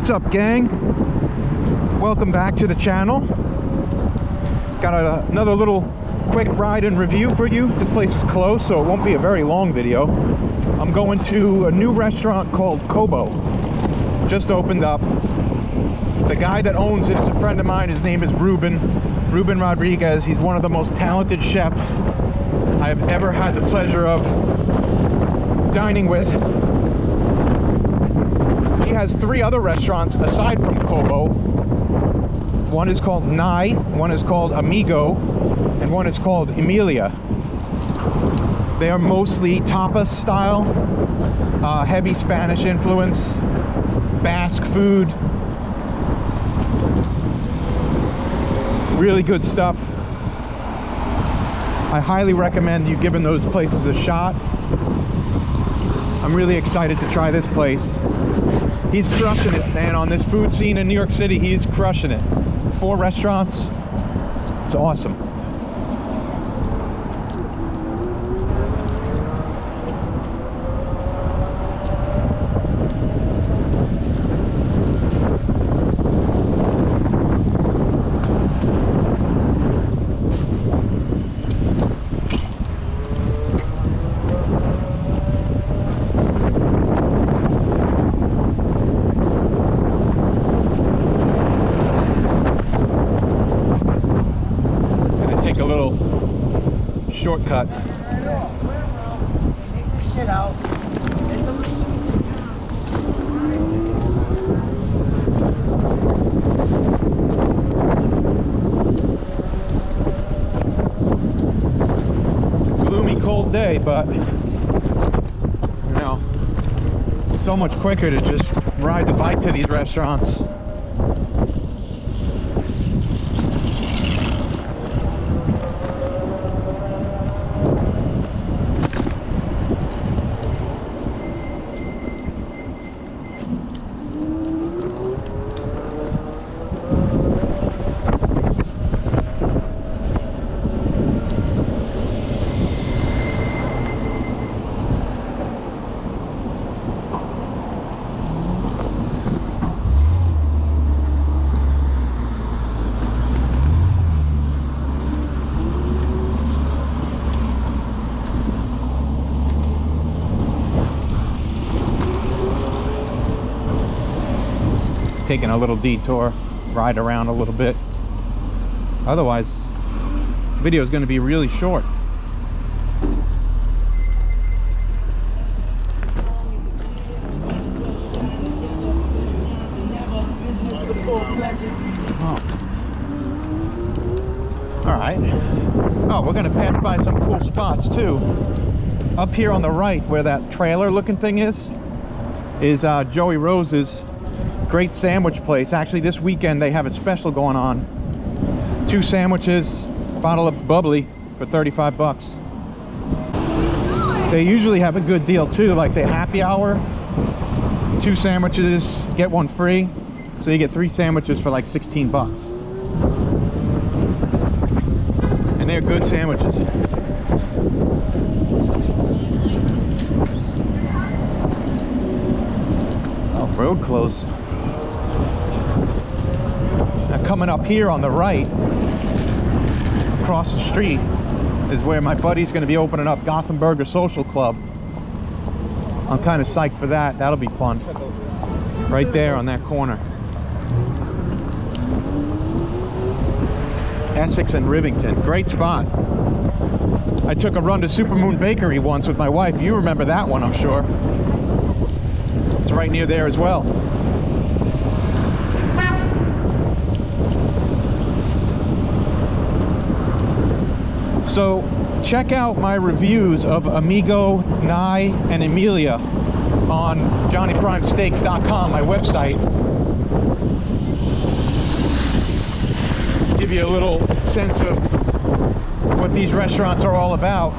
What's up, gang? Welcome back to the channel. Got another little quick ride and review for you. This place is closed, so it won't be a very long video. I'm going to a new restaurant called KOBO. Just opened up. The guy that owns it is a friend of mine. His name is Ruben Rodriguez. He's one of the most talented chefs I've ever had the pleasure of dining with. He has 3 other restaurants aside from KOBO. One is called Nye, one is called Amigo, and one is called Emilia. They are mostly tapas style, heavy Spanish influence, Basque food. Really good stuff. I highly recommend you giving those places a shot. I'm really excited to try this place. He's crushing it, man, on this food scene in New York City. He's crushing it. 4 restaurants. It's awesome. Shortcut. Shit out. It's a gloomy, cold day, but you know, it's so much quicker to just ride the bike to these restaurants. Taking a little detour, ride around a little bit. Otherwise, the video is going to be really short. Oh. All right. Oh, we're going to pass by some cool spots too. Up here on the right, where that trailer looking thing is Joey Rose's great sandwich place. Actually, this weekend they have a special going on. 2 sandwiches, a bottle of bubbly for 35 bucks. They usually have a good deal too, like the happy hour. 2 sandwiches, get 1 free. So you get 3 sandwiches for like 16 bucks. And they're good sandwiches. Oh, road closed. Now coming up here on the right, across the street, is where my buddy's going to be opening up Gothenburger Social Club. I'm kind of psyched for that. That'll be fun. Right there on that corner. Essex and Rivington. Great spot. I took a run to Supermoon Bakery once with my wife. You remember that one, I'm sure. It's right near there as well. So check out my reviews of Amigo, Nye, and Emilia on JohnnyPrimeSteaks.com, my website. Give you a little sense of what these restaurants are all about.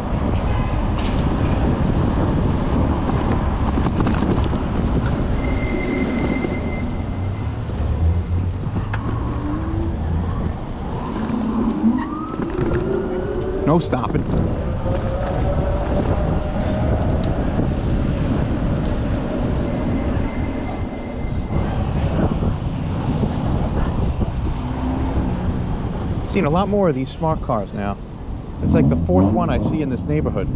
No stopping. seen a lot more of these smart cars now. It's like the fourth one I see in this neighborhood.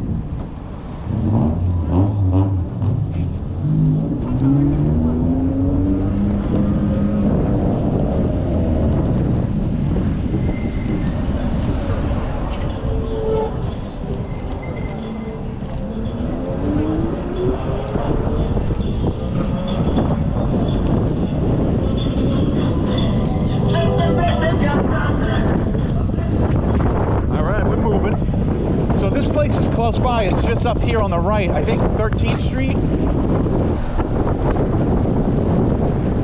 Close by, it's just up here on the right, I think 13th Street.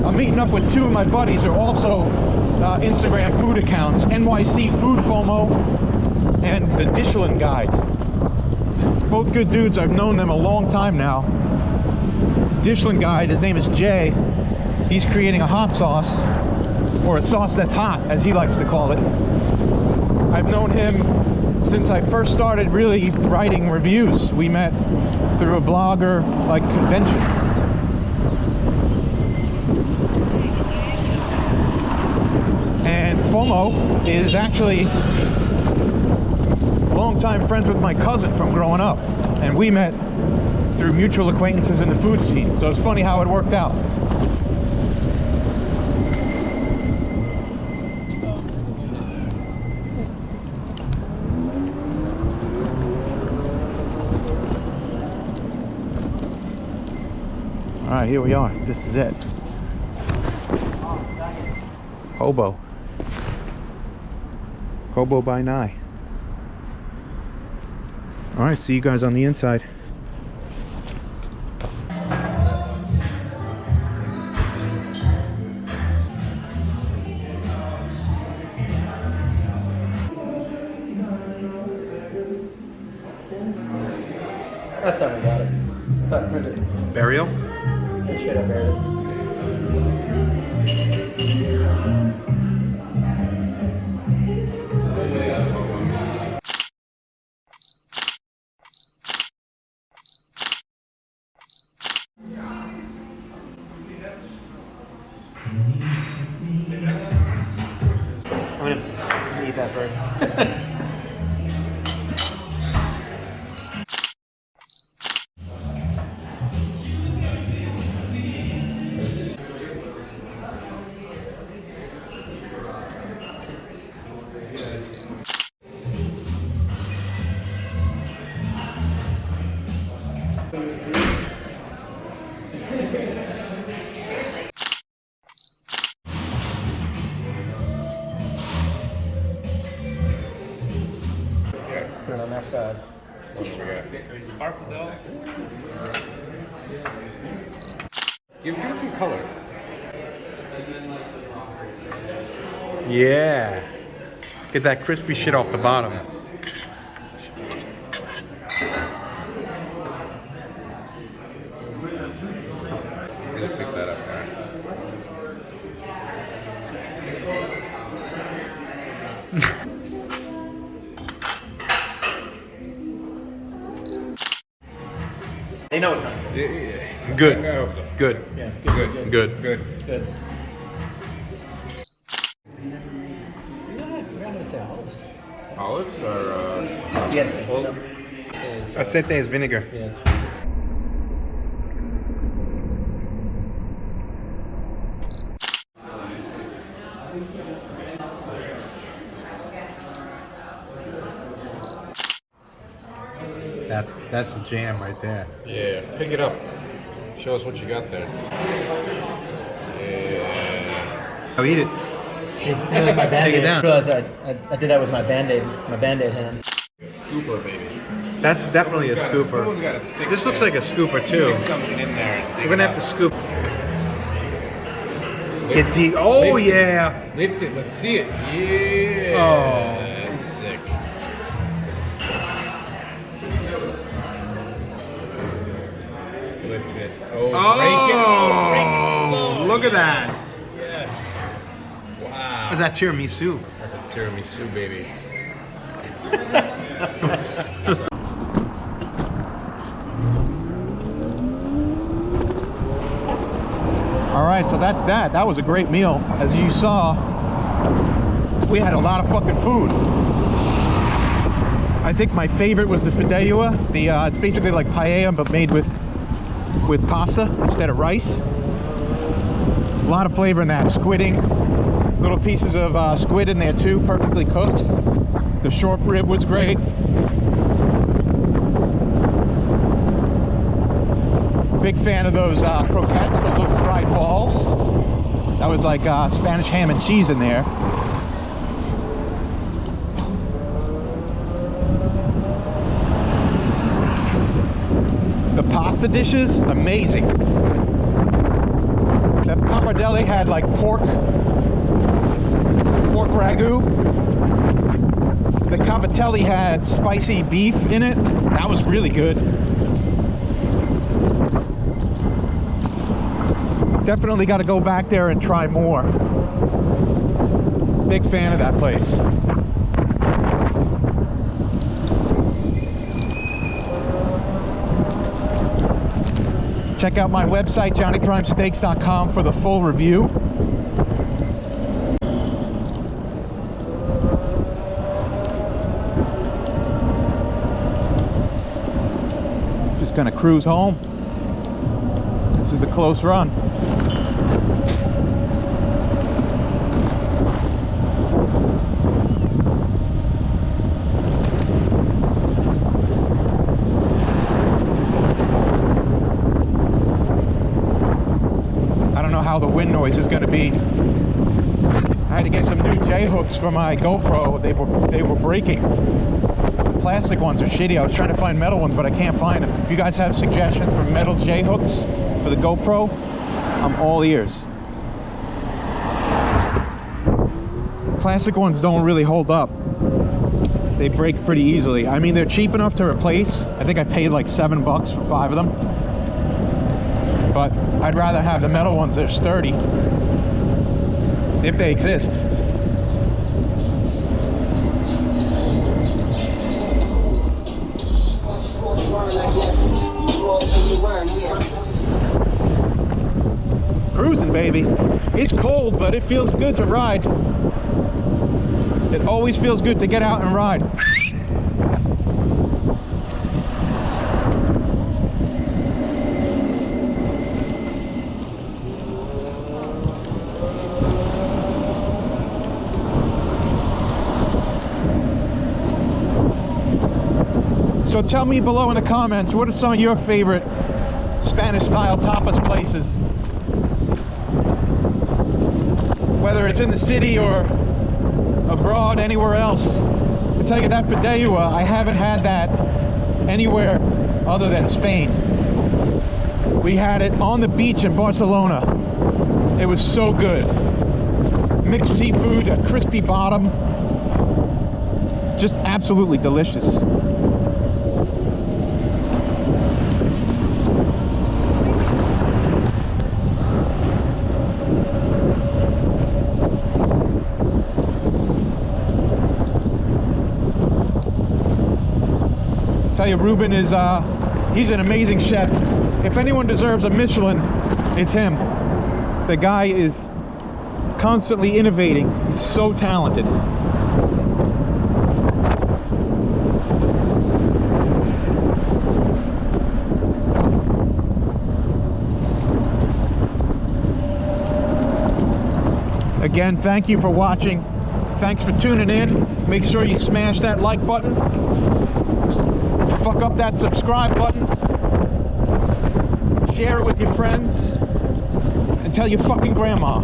I'm meeting up with two of my buddies who are also Instagram food accounts, NYC Food FOMO and the Dishland Guide. Both good dudes, I've known them a long time now. Dishland Guide, his name is Jay. He's creating a hot sauce, or a sauce that's hot, as he likes to call it. I've known him since I first started really writing reviews. We met through a blogger like convention. And FOMO is actually longtime friends with my cousin from growing up, and we met through mutual acquaintances in the food scene. So it's funny how it worked out. All right, here we are. This is it. KOBO. KOBO by Nye. All right, see you guys on the inside. That's how we got it. Burial? I should have heard it. I'm gonna eat that first. Put it on that side. Give it some color. Yeah. Get that crispy shit off the bottom. Really pick that up, man. They know what time it is. Yeah. Good. I hope so. Good. Yeah, Good. Good. Good. I forgot how to say olives. Olives are Siete. Aceite is vinegar. Yes. That's the jam right there. Yeah. Pick it up. Show us what you got there. Yeah. I'll eat it. Like my Band-Aid. Take it down. I realized I did that with my Band-Aid hand. Scooper, baby. That's definitely a scooper. Someone's got to stick. This looks like a scooper too. Stick something in there. And We're gonna have to scoop. Lift Get deep. Oh lift yeah. It. Lift it. Let's see it. Yeah. Oh. That's sick. Lift it. Oh, break it. Oh, break it slow. Look at that. Yes. Wow. Is that tiramisu? That's a tiramisu, baby. All right, so that's that. That was a great meal. As you saw, we had a lot of fucking food. I think my favorite was the fideuà. It's basically like paella, but made with pasta instead of rice. A lot of flavor in that. Squidding, little pieces of squid in there too, perfectly cooked. The short rib was great. Big fan of those croquettes, those little fried balls. That was like Spanish ham and cheese in there. The pasta dishes, amazing. That pappardelle had like pork ragu. The cavatelli had spicy beef in it. That was really good. Definitely got to go back there and try more. Big fan of that place. Check out my website, johnnycrimesteaks.com, for the full review. Just gonna cruise home. This is a close run. How the wind noise is going to be. I had to get some new J hooks for my GoPro. They were breaking. The plastic ones are shitty. I was trying to find metal ones, but I can't find them. If you guys have suggestions for metal J hooks for the GoPro, I'm all ears. Plastic ones don't really hold up. They break pretty easily. I mean, they're cheap enough to replace. I think I paid like $7 for 5 of them. But I'd rather have the metal ones that are sturdy, if they exist. Cruising, baby. It's cold, but it feels good to ride. It always feels good to get out and ride. So tell me below in the comments, what are some of your favorite Spanish-style tapas places? Whether it's in the city or abroad, anywhere else. I tell you, that fideuà, I haven't had that anywhere other than Spain. We had it on the beach in Barcelona. It was so good. Mixed seafood, a crispy bottom. Just absolutely delicious. Tell you, Ruben is he's an amazing chef. If anyone deserves a Michelin, it's him. The guy is constantly innovating. He's so talented. Again, thank you for watching. Thanks for tuning in. Make sure you smash that like button. Fuck up that subscribe button. Share it with your friends. And tell your fucking grandma.